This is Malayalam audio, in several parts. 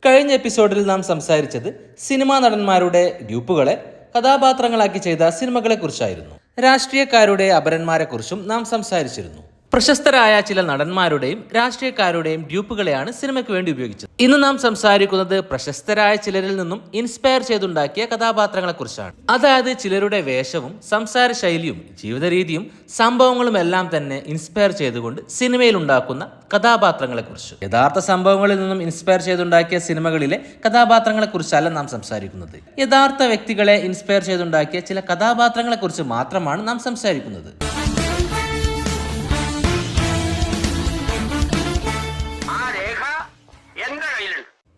കഴിഞ്ഞ എപ്പിസോഡിൽ നാം സംസാരിച്ചത് സിനിമാ നടന്മാരുടെ ഗ്രൂപ്പുകളെ കഥാപാത്രങ്ങളാക്കി ചെയ്ത സിനിമകളെക്കുറിച്ചായിരുന്നു. രാഷ്ട്രീയക്കാരുടെ അപരന്മാരെക്കുറിച്ചും നാം സംസാരിച്ചിരുന്നു. പ്രശസ്തരായ ചില നടന്മാരുടെയും രാഷ്ട്രീയക്കാരുടെയും ഗ്രൂപ്പുകളെയാണ് സിനിമയ്ക്ക് വേണ്ടി ഉപയോഗിച്ചത്. ഇന്ന് നാം സംസാരിക്കുന്നത് പ്രശസ്തരായ ചിലരിൽ നിന്നും ഇൻസ്പയർ ചെയ്തുണ്ടാക്കിയ കഥാപാത്രങ്ങളെക്കുറിച്ചാണ്. അതായത് ചിലരുടെ വേഷവും സംസാര ശൈലിയും ജീവിത രീതിയും സംഭവങ്ങളും എല്ലാം തന്നെ ഇൻസ്പയർ ചെയ്തുകൊണ്ട് സിനിമയിൽ ഉണ്ടാക്കുന്ന കഥാപാത്രങ്ങളെക്കുറിച്ച്. യഥാർത്ഥ സംഭവങ്ങളിൽ നിന്നും ഇൻസ്പയർ ചെയ്തുണ്ടാക്കിയ സിനിമകളിലെ കഥാപാത്രങ്ങളെക്കുറിച്ചല്ല നാം സംസാരിക്കുന്നത്. യഥാർത്ഥ വ്യക്തികളെ ഇൻസ്പയർ ചെയ്തുണ്ടാക്കിയ ചില കഥാപാത്രങ്ങളെക്കുറിച്ച് മാത്രമാണ് നാം സംസാരിക്കുന്നത്.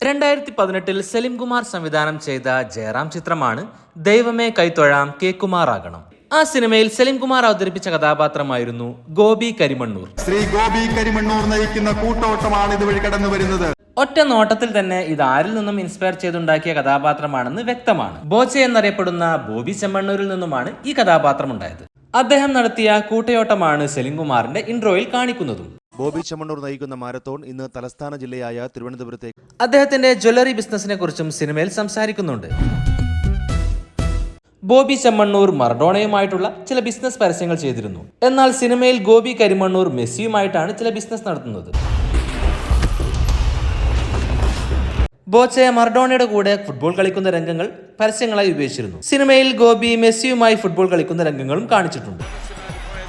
2018 സലിം കുമാർ സംവിധാനം ചെയ്ത ജയറാം ചിത്രമാണ് ദൈവമേ കൈത്തൊഴാം കെ കുമാറാകണം. ആ സിനിമയിൽ സലിം കുമാർ അവതരിപ്പിച്ച കഥാപാത്രമായിരുന്നു ഗോപി കരിമണ്ണൂർ. ശ്രീ ഗോപി കരിമണ്ണൂർ നയിക്കുന്ന കൂട്ടോട്ടമാണ് ഇതുവഴി കടന്നു വരുന്നത്. ഒറ്റ നോട്ടത്തിൽ തന്നെ ഇത് ആരിൽ നിന്നും ഇൻസ്പയർ ചെയ്തുണ്ടാക്കിയ കഥാപാത്രമാണെന്ന് വ്യക്തമാണ്. ബോച്ചെ എന്നറിയപ്പെടുന്ന ബോബി ചെമ്മണ്ണൂരിൽ നിന്നുമാണ് ഈ കഥാപാത്രം ഉണ്ടായത്. അദ്ദേഹം നടത്തിയ കൂട്ടയോട്ടമാണ് സലിം കുമാറിന്റെ ഇൻട്രോയിൽ കാണിക്കുന്നതും. ബോബി ചെമ്മണ്ണൂർ നയിക്കുന്ന മാരത്തോൺ ഇന്ന് തലസ്ഥാന ജില്ലയായ തിരുവനന്തപുരത്തേക്ക്. അദ്ദേഹത്തിന്റെ ജ്വല്ലറി ബിസിനസിനെ കുറിച്ചും സിനിമയിൽ സംസാരിക്കുന്നുണ്ട്. ബോബി ചെമ്മണ്ണൂർ മറഡോണയുമായിട്ടുള്ള ചില ബിസിനസ് പരസ്യങ്ങൾ ചെയ്തിരുന്നു. എന്നാൽ സിനിമയിൽ ഗോപി കരിമണ്ണൂർ മെസ്സിയുമായിട്ടാണ് ചില ബിസിനസ് നടത്തുന്നത്. ബോച്ചെ മറഡോണയുടെ കൂടെ ഫുട്ബോൾ കളിക്കുന്ന രംഗങ്ങൾ പരസ്യങ്ങളായി ഉപയോഗിച്ചിരുന്നു. സിനിമയിൽ ഗോപി മെസ്സിയുമായി ഫുട്ബോൾ കളിക്കുന്ന രംഗങ്ങളും കാണിച്ചിട്ടുണ്ട്.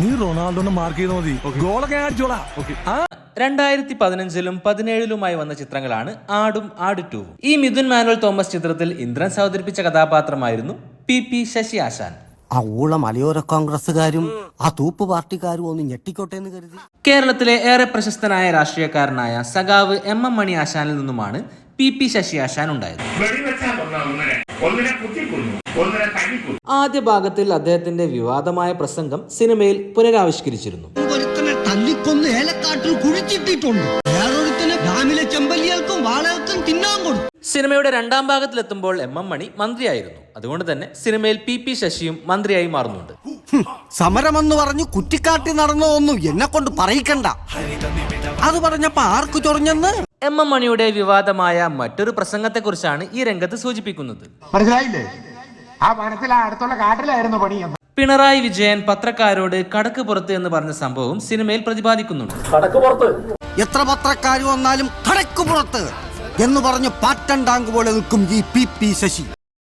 2015-ലും 2017-ലുമായി വന്ന ചിത്രങ്ങളാണ് ആടും ആട് 2. ഈ മിഥുൻ മാനുവൽ തോമസ് ചിത്രത്തിൽ ഇന്ദ്രൻസ് അവതരിപ്പിച്ച കഥാപാത്രമായിരുന്നു പി ശശി ആശാൻ. ആ ഊള മലയോര കോൺഗ്രസുകാരും ആ തൂപ്പ് പാർട്ടിക്കാരും ഒന്ന് ഞെട്ടിക്കോട്ടെ എന്ന് കരുതി. കേരളത്തിലെ ഏറെ പ്രശസ്തനായ രാഷ്ട്രീയക്കാരനായ സഖാവ് എം മണി ആശാനിൽ നിന്നുമാണ് പി ശശി ആശാൻ ഉണ്ടായത്. ആദ്യ ഭാഗത്തിൽ അദ്ദേഹത്തിന്റെ വിവാദമായ പ്രസംഗം സിനിമയിൽ പുനരാവിഷ്കരിച്ചിരുന്നു. സിനിമയുടെ രണ്ടാം ഭാഗത്തിലെത്തുമ്പോൾ എം മണി മന്ത്രിയായിരുന്നു. അതുകൊണ്ട് തന്നെ സിനിമയിൽ പി ശശിയും മന്ത്രിയായി മാറുന്നുണ്ട്. സമരമെന്ന് പറഞ്ഞു കുറ്റിക്കാട്ടി നടന്നതൊന്നും എന്നെ കൊണ്ട് പറയിക്കണ്ട. അത് പറഞ്ഞപ്പോ ആർക്ക് ചൊറിഞ്ഞെന്ന്. എം മണിയുടെ വിവാദമായ മറ്റൊരു പ്രസംഗത്തെക്കുറിച്ചാണ് ഈ രംഗത്ത് സൂചിപ്പിക്കുന്നത്. പിണറായി വിജയൻ പത്രക്കാരോട് കടക്ക് പുറത്ത് എന്ന് പറഞ്ഞ സംഭവം സിനിമയിൽ പ്രതിപാദിക്കുന്നുണ്ട്. എത്ര പത്രക്കാർ വന്നാലും കടക്ക് പുറത്ത് എന്ന് പറഞ്ഞ് പാറ്റൻ ടാങ്ക് പോലെ നിൽക്കും ഈ പി ശശി.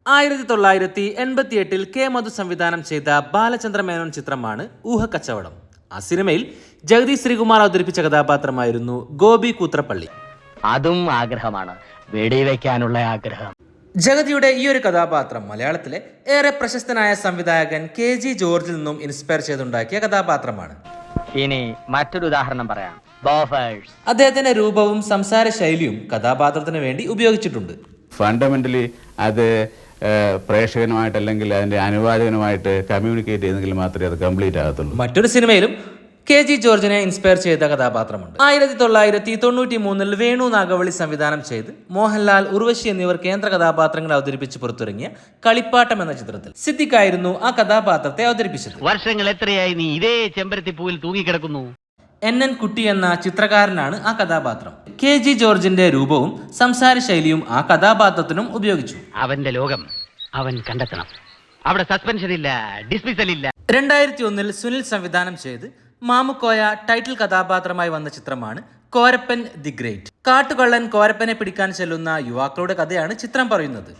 1988 കെ മധു സംവിധാനം ചെയ്ത ബാലചന്ദ്ര മേനോൻ ചിത്രമാണ് ഊഹക്കച്ചവടം. ആ സിനിമയിൽ ജഗദീഷ് ശ്രീകുമാർ അവതരിപ്പിച്ച കഥാപാത്രമായിരുന്നു ഗോപി കൂത്രപ്പള്ളി. അതും ആഗ്രഹമാണ്, വെടിവെക്കാനുള്ള ആഗ്രഹം. ജഗതിയുടെ ഈ ഒരു കഥാപാത്രം മലയാളത്തിലെ ഏറെ പ്രശസ്തനായ സംവിധായകൻ KG ജോർജിൽ നിന്നും ഇൻസ്പയർ ചെയ്തുണ്ടാക്കിയ കഥാപാത്രമാണ്. ഇനി മറ്റൊരു ഉദാഹരണം പറയാം. അദ്ദേഹത്തിന്റെ രൂപവും സംസാര ശൈലിയും കഥാപാത്രത്തിന് വേണ്ടി ഉപയോഗിച്ചിട്ടുണ്ട്. ഫണ്ടമെന്റലി അത് പ്രേക്ഷകനുമായിട്ട് അല്ലെങ്കിൽ അതിന്റെ അനുവാചകനുമായിട്ട് കമ്മ്യൂണിക്കേറ്റ് ചെയ്തെങ്കിൽ മാത്രമേ അത് കംപ്ലീറ്റ് ആകത്തുള്ളൂ. മറ്റൊരു സിനിമയിലും KG ജോർജിനെ ഇൻസ്പയർ ചെയ്ത കഥാപാത്രമുണ്ട്. 1993 വേണു നാഗവള്ളി സംവിധാനം ചെയ്ത് മോഹൻലാൽ, ഉർവശി എന്നിവർ കേന്ദ്ര കഥാപാത്രങ്ങൾ അവതരിപ്പിച്ച് പുറത്തിറങ്ങിയ കളിപ്പാട്ടം എന്ന ചിത്രത്തിൽ സിദ്ദിഖായിരുന്നു ആ കഥാപാത്രത്തെ അവതരിപ്പിച്ചത്. വർഷങ്ങൾ എത്രയായി നീ ഇതേ ചെമ്പരത്തി പൂവിൽ തൂങ്ങിക്കിടക്കുന്നു. NN കുട്ടി എന്ന ചിത്രകാരനാണ് ആ കഥാപാത്രം. KG ജോർജിന്റെ രൂപവും സംസാര ശൈലിയും ആ കഥാപാത്രത്തിനും ഉപയോഗിച്ചു. അവന്റെ ലോകം അവൻ കണ്ടെത്തണം. അവിടെ സസ്പെൻഷൻ ഇല്ല, ഡിസ്മിസൽ ഇല്ല. 2001 സുനിൽ സംവിധാനം ചെയ്ത് മാമുക്കോയ ടൈറ്റിൽ കഥാപാത്രമായി വന്ന ചിത്രമാണ് കോരപ്പൻ ദി ഗ്രേറ്റ്. കാട്ടുകള്ളൻ കോരപ്പനെ പിടിക്കാൻ ചെല്ലുന്ന യുവാക്കളുടെ കഥയാണ് ചിത്രം പറയുന്നത്.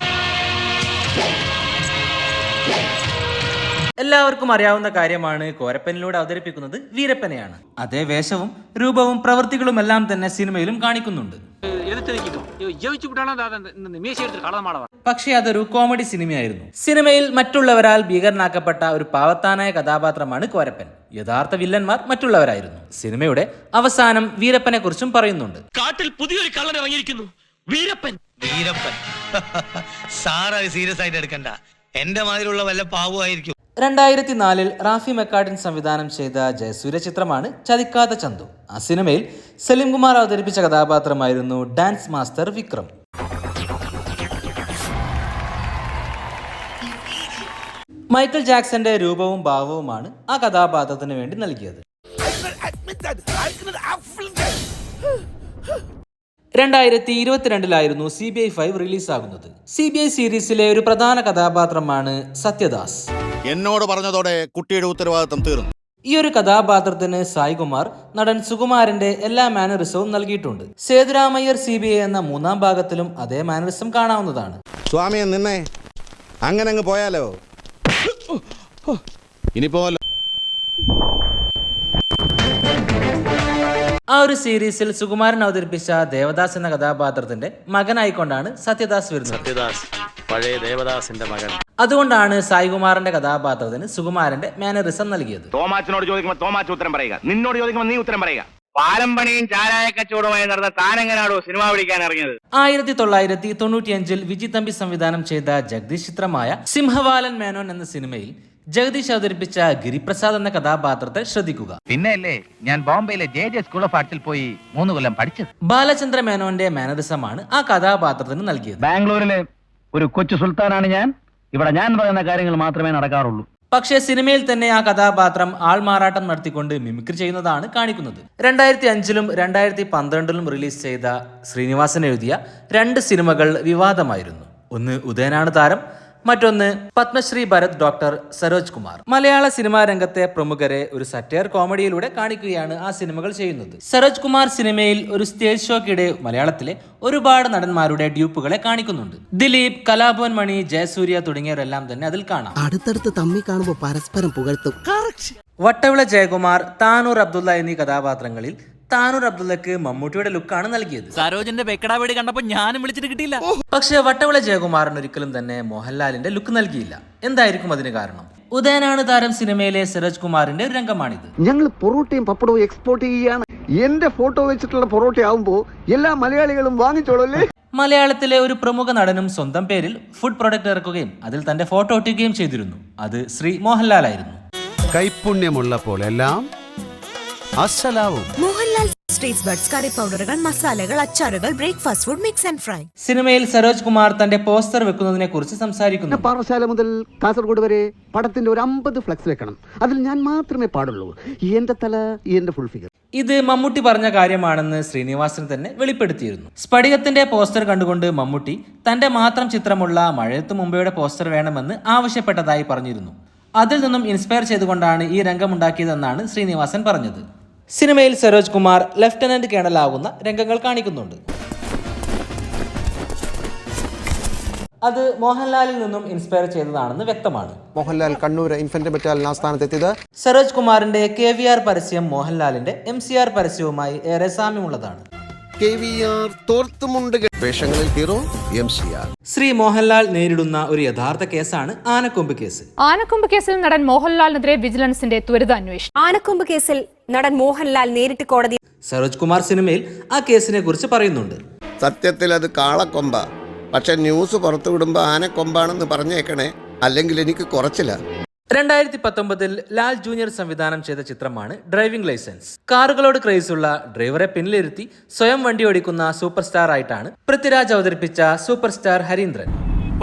എല്ലാവർക്കും അറിയാവുന്ന കാര്യമാണ്, കോരപ്പനിലൂടെ അവതരിപ്പിക്കുന്നത് വീരപ്പനെയാണ്. അതേ വേഷവും രൂപവും പ്രവൃത്തികളും എല്ലാം തന്നെ സിനിമയിലും കാണിക്കുന്നുണ്ട്. പക്ഷേ അതൊരു കോമഡി സിനിമയായിരുന്നു. സിനിമയിൽ മറ്റുള്ളവരാൽ ഭീകരനാക്കപ്പെട്ട ഒരു പാവത്താനായ കഥാപാത്രമാണ് കോരപ്പൻ. യഥാർത്ഥ വില്ലന്മാർ മറ്റുള്ളവരായിരുന്നു. സിനിമയുടെ അവസാനം വീരപ്പനെ കുറിച്ചും പറയുന്നുണ്ട്. കാട്ടിൽ പുതിയൊരു കള്ളൻ ഇറങ്ങിയിരിക്കുന്നു, വീരപ്പൻ. വീരപ്പൻ സാറ് സീരിയസ് ആയിട്ട് എടുക്കണ്ട, എന്റെ മാതിരിയുള്ള വല്ല പാവമായിരിക്കും. 2004 റാഫി മെക്കാർട്ടിൻ സംവിധാനം ചെയ്ത ജയസൂര്യ ചിത്രമാണ് ചതിക്കാത്ത ചന്തു. ആ സിനിമയിൽ സലിം കുമാർ അവതരിപ്പിച്ച കഥാപാത്രമായിരുന്നു ഡാൻസ് മാസ്റ്റർ വിക്രം. മൈക്കൽ ജാക്സന്റെ രൂപവും ഭാവവുമാണ് ആ കഥാപാത്രത്തിന് വേണ്ടി നൽകിയത്. 2022 CBI 5 റിലീസാകുന്നത്. CBI സീരീസിലെ ഒരു പ്രധാന കഥാപാത്രമാണ് സത്യദാസ്. എന്നോട് പറഞ്ഞതോടെ കുട്ടിയുടെ ഉത്തരവാദിത്തം തീർന്നു. ഈ ഒരു കഥാപാത്രത്തിന് സായികുമാർ നടൻ സുകുമാരന്റെ എല്ലാ മാനറിസവും നൽകിയിട്ടുണ്ട്. സേതുരാമയ്യർ CBI എന്ന 3-ാം ഭാഗത്തിലും അതേ മാനറിസം കാണാവുന്നതാണ്. സ്വാമിയെ നിന്നെ അങ്ങനെ അങ്ങ് പോയാലോ? ഇനി പോവല്ലോ. ആ ഒരു സീരീസിൽ സുകുമാരൻ അവതരിപ്പിച്ച ദേവദാസ് എന്ന കഥാപാത്രത്തിന്റെ മകനായിക്കൊണ്ടാണ് സത്യദാസ് വരുന്നത്. പഴയ ദേവദാസിന്റെ മകൻ. അതുകൊണ്ടാണ് സായികുമാറിന്റെ കഥാപാത്രത്തിന് സുകുമാരന്റെ മാനറിസം നൽകിയത്. തോമാച്ചനോട് ചോദിക്കുമ്പോൾ തോമാച്ച ഉത്തരം പറയുക, നിന്നോട് ചോദിക്കുമ്പോൾ നീ ഉത്തരം പറയുക. പാലം പണിയും ചാരായ കച്ചവടമായി നടന്ന താനെങ്ങനാണോ സിനിമ പിടിക്കാൻ ഇറങ്ങിയത്? 1995 വിജി തമ്പി സംവിധാനം ചെയ്ത ജഗദീഷ് ചിത്രമായ സിംഹവാലൻ മേനോൻ എന്ന സിനിമയിൽ ജഗദീഷ് അവതരിപ്പിച്ച ഗിരിപ്രസാദ് എന്ന കഥാപാത്രത്തെ ശ്രദ്ധിക്കുക. പിന്നെയല്ലേ ഞാൻ ബോംബെയിലെ JJ സ്കൂൾ ഓഫ് ആർട്സിൽ പോയി 3 കൊല്ലം പഠിച്ചത്. ബാലചന്ദ്ര മേനോന്റെ മാനറിസമാണ് ആ കഥാപാത്രത്തിന് നൽകിയത്. ബാംഗ്ലൂരിലെ ഒരു കൊച്ചു സുൽത്താനാണ് ഞാൻ. ഇവിടെ ഞാൻ പറയുന്ന കാര്യങ്ങൾ മാത്രമേ നടക്കാറുള്ളൂ. പക്ഷേ സിനിമയിൽ തന്നെ ആ കഥാപാത്രം ആൾമാറാട്ടം നടത്തിക്കൊണ്ട് മിമിക്രി ചെയ്യുന്നതാണ് കാണിക്കുന്നത്. 2005 2012 റിലീസ് ചെയ്ത ശ്രീനിവാസൻ എഴുതിയ 2 സിനിമകൾ വിവാദമായിരുന്നു. ഒന്ന് ഉദയനാണ് താരം, മറ്റൊന്ന് പത്മശ്രീ ഭരത് ഡോക്ടർ സരോജ് കുമാർ. മലയാള സിനിമാ രംഗത്തെ പ്രമുഖരെ ഒരു സറ്റയർ കോമഡിയിലൂടെ കാണിക്കുകയാണ് ആ സിനിമകൾ ചെയ്യുന്നത്. സരോജ് കുമാർ സിനിമയിൽ ഒരു സ്റ്റേജ് ഷോക്കിടെ മലയാളത്തിലെ ഒരുപാട് നടന്മാരുടെ ഡ്യൂപ്പുകളെ കാണിക്കുന്നുണ്ട്. ദിലീപ്, കലാഭവൻ മണി, ജയസൂര്യ തുടങ്ങിയവരെല്ലാം തന്നെ അതിൽ കാണാം. അടുത്തടുത്ത് തമ്മി കാണുമ്പോ പരസ്പരം പുകഴ്ത്തും. വട്ടവിള ജയകുമാർ, താനൂർ അബ്ദുള്ള എന്നീ കഥാപാത്രങ്ങളിൽ താനൂർ അബ്ദുള്ളക്ക് മമ്മൂട്ടിയുടെ ലുക്കാണ് നൽകിയത്. സരോജിന്റെ വെക്കടാ വീട് കണ്ടപ്പോ ഞാനും വിളിച്ചിട്ട് കിട്ടിയില്ല. പക്ഷേ വട്ടവിള ജയകുമാറിന് ഒരിക്കലും തന്നെ മോഹൻലാലിന്റെ ലുക്ക് നൽകിയില്ല. എന്തായിരിക്കും അതിന് കാരണം? ഉദയനാണ് താരം സിനിമയിലെ സരോജ് കുമാറിന്റെ ഒരു രംഗമാണിത്. ഞങ്ങൾ പൊറോട്ടയും പപ്പടവും എക്സ്പോർട്ട് ചെയ്യുകയാണ്. എന്റെ ഫോട്ടോ വെച്ചിട്ടുള്ള പൊറോട്ട ആവുമ്പോ എല്ലാ മലയാളികളും വാങ്ങിച്ചോളല്ലേ. മലയാളത്തിലെ ഒരു പ്രമുഖ നടനും സ്വന്തം പേരിൽ ഫുഡ് പ്രൊഡക്റ്റ് ഇറക്കുകയും അതിൽ തന്റെ ഫോട്ടോ ഒട്ടിക്കുകയും ചെയ്തിരുന്നു. അത് ശ്രീ മോഹൻലാൽ ആയിരുന്നു. കൈപുണ്യമുള്ളപ്പോൾ എല്ലാം അസ്സലാവും. മോഹൻലാൽ സ്ട്രീറ്റ് ബഡ്സ്, കറി പൗഡറുകൾ, മസാലകൾ, അച്ചാറുകൾ, breakfast food, mix and fry. സിനിമയിൽ സരോജ് കുമാർ തന്റെ പോസ്റ്റർ വെക്കുന്നതിനെ കുറിച്ച് സംസാരിക്കുന്നു. പാറശാല മുതൽ കാസർഗോഡ് വരെ പടത്തിന്റെ ഒരു 50 ഫ്ലക്സ് വെക്കണം. അതിൽ ഞാൻ മാത്രമേ പാടുള്ളൂ. എന്റെ തല, എന്റെ ഫുൾ ഫിഗർ. ഇത് മമ്മൂട്ടി പറഞ്ഞ കാര്യമാണെന്ന് ശ്രീനിവാസൻ തന്നെ വെളിപ്പെടുത്തിയിരുന്നു. സ്ഫടികത്തിന്റെ പോസ്റ്റർ കണ്ടുകൊണ്ട് മമ്മൂട്ടി തന്റെ മാത്രം ചിത്രമുള്ള മഴയത്ത് മുംബൈയുടെ പോസ്റ്റർ വേണമെന്ന് ആവശ്യപ്പെട്ടതായി പറഞ്ഞിരുന്നു. അതിൽ നിന്നും ഇൻസ്പയർ ചെയ്തുകൊണ്ടാണ് ഈ രംഗമുണ്ടാക്കിയതെന്നാണ് ശ്രീനിവാസൻ പറഞ്ഞത്. സിനിമയിൽ സരോജ് കുമാർ ലഫ്റ്റനന്റ് കേണൽ ആകുന്ന രംഗങ്ങൾ കാണിക്കുന്നുണ്ട്. അത് മോഹൻലാലിൽ നിന്നും ഇൻസ്പയർ ചെയ്തതാണെന്ന് വ്യക്തമാണ്. മോഹൻലാൽ കണ്ണൂർ ഇൻഫൻട്രി ബറ്റാലിയൻ ആസ്ഥാനത്തെത്തിയത്. സരോജ് കുമാറിന്റെ KVR പരസ്യം മോഹൻലാലിന്റെ MCR പരസ്യവുമായി ഏറെ സാമ്യമുള്ളതാണ്. വേഷങ്ങളിൽ ഹീറോ MCR. ശ്രീ മോഹൻലാൽ നേരിടുന്ന ഒരു യഥാർത്ഥ കേസാണ് ആനക്കൊമ്പ് കേസ്. ആനക്കൊമ്പ് കേസിൽ നടൻ മോഹൻലാലിനെതിരെ വിജിലൻസിന്റെ ത്വരിത അന്വേഷണം. ആനക്കൊമ്പ് കേസിൽ നടൻ മോഹൻലാൽ നേരിട്ട് കോടതി. സരോജ് കുമാർ സിനിമയിൽ ആ കേസിനെ കുറിച്ച് പറയുന്നുണ്ട്. സത്യത്തിൽ അത് കാളക്കൊമ്പ, പക്ഷെ ന്യൂസ് പുറത്തുവിടുമ്പോ ആനക്കൊമ്പാണെന്ന് പറഞ്ഞേക്കണേ, അല്ലെങ്കിൽ എനിക്ക് കുറച്ചില്ല. 2019 ലാൽ ജൂനിയർ സംവിധാനം ചെയ്ത ചിത്രമാണ് ഡ്രൈവിംഗ് ലൈസൻസ്. കാറുകളോട് ക്രേസുള്ള ഡ്രൈവറെ പിന്നിലിരുത്തി സ്വയം വണ്ടി ഓടിക്കുന്ന സൂപ്പർ സ്റ്റാർ ആയിട്ടാണ് പൃഥ്വിരാജ് അവതരിപ്പിച്ച സൂപ്പർ സ്റ്റാർ ഹരീന്ദ്രൻ.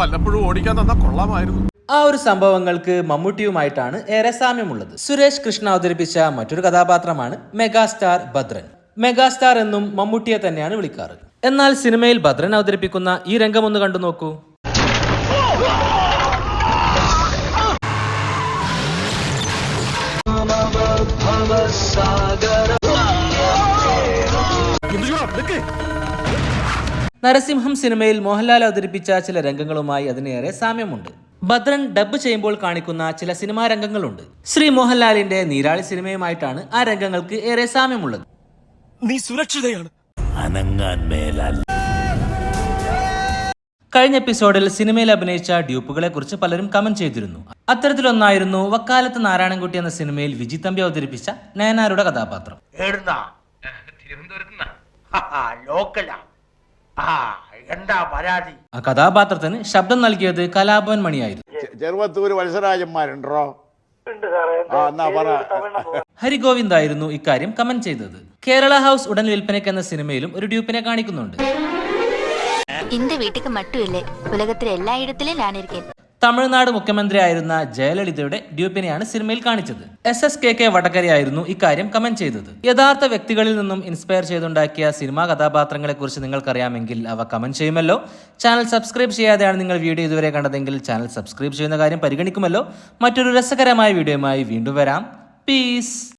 വല്ലപ്പോഴും ഓടിക്കാൻ തന്നാ കൊള്ളാമായിരുന്നു. ആ ഒരു സംഭവങ്ങൾക്ക് മമ്മൂട്ടിയുമായിട്ടാണ് ഏറെ സാമ്യമുള്ളത്. സുരേഷ് കൃഷ്ണ അവതരിപ്പിച്ച മറ്റൊരു കഥാപാത്രമാണ് മെഗാസ്റ്റാർ ഭദ്രൻ. മെഗാസ്റ്റാർ എന്നും മമ്മൂട്ടിയെ തന്നെയാണ് വിളിക്കാറ്. എന്നാൽ സിനിമയിൽ ഭദ്രൻ അവതരിപ്പിക്കുന്ന ഈ രംഗം ഒന്ന് കണ്ടു നോക്കൂ. നരസിംഹം സിനിമയിൽ മോഹൻലാൽ അവതരിപ്പിച്ച ചില രംഗങ്ങളുമായി അതിനേറെ സാമ്യമുണ്ട്. ഭദ്രൻ ഡബ് ചെയ്യുമ്പോൾ കാണിക്കുന്ന ചില സിനിമാ രംഗങ്ങളുണ്ട്. ശ്രീ മോഹൻലാലിന്റെ നീരാളി സിനിമയുമായിട്ടാണ് ആ രംഗങ്ങൾക്ക് ഏറെ സാമ്യമുള്ളത്. നീ സുരക്ഷിതയാണ്. കഴിഞ്ഞ എപ്പിസോഡിൽ സിനിമയിൽ അഭിനയിച്ച ഡ്യൂപ്പുകളെ കുറിച്ച് പലരും കമന്റ് ചെയ്തിരുന്നു. അത്തരത്തിലൊന്നായിരുന്നു വക്കാലത്ത് നാരായണൻകുട്ടി എന്ന സിനിമയിൽ വിജി തമ്പി അവതരിപ്പിച്ച നയനാരുടെ കഥാപാത്രം. ആ കഥാപാത്രത്തിന് ശബ്ദം നൽകിയത് കലാഭവൻ മണിയായിരുന്നു. ഹരിഗോവിന്ദായിരുന്നു ഇക്കാര്യം കമന്റ് ചെയ്തത്. കേരള ഹൗസ് ഉടൻ വിൽപ്പനയ്ക്ക് എന്ന സിനിമയിലും ഒരു ഡ്യൂപ്പിനെ കാണിക്കുന്നുണ്ട്. തമിഴ്നാട് മുഖ്യമന്ത്രിയായിരുന്ന ജയലളിതയുടെ ഡ്യൂപ്പിനെയാണ് സിനിമയിൽ കാണിച്ചത്. SSKK വടകരയായിരുന്നു ഇക്കാര്യം കമന്റ് ചെയ്തത്. യഥാർത്ഥ വ്യക്തികളിൽ നിന്നും ഇൻസ്പയർ ചെയ്തുണ്ടാക്കിയ സിനിമാ കഥാപാത്രങ്ങളെക്കുറിച്ച് നിങ്ങൾക്കറിയാമെങ്കിൽ അവ കമന്റ് ചെയ്യുമല്ലോ. ചാനൽ സബ്സ്ക്രൈബ് ചെയ്യാതെയാണ് നിങ്ങൾ വീഡിയോ ഇതുവരെ കണ്ടതെങ്കിൽ ചാനൽ സബ്സ്ക്രൈബ് ചെയ്യുന്ന കാര്യം പരിഗണിക്കുമല്ലോ. മറ്റൊരു രസകരമായ വീഡിയോയുമായി വീണ്ടും വരാം. പീസ്.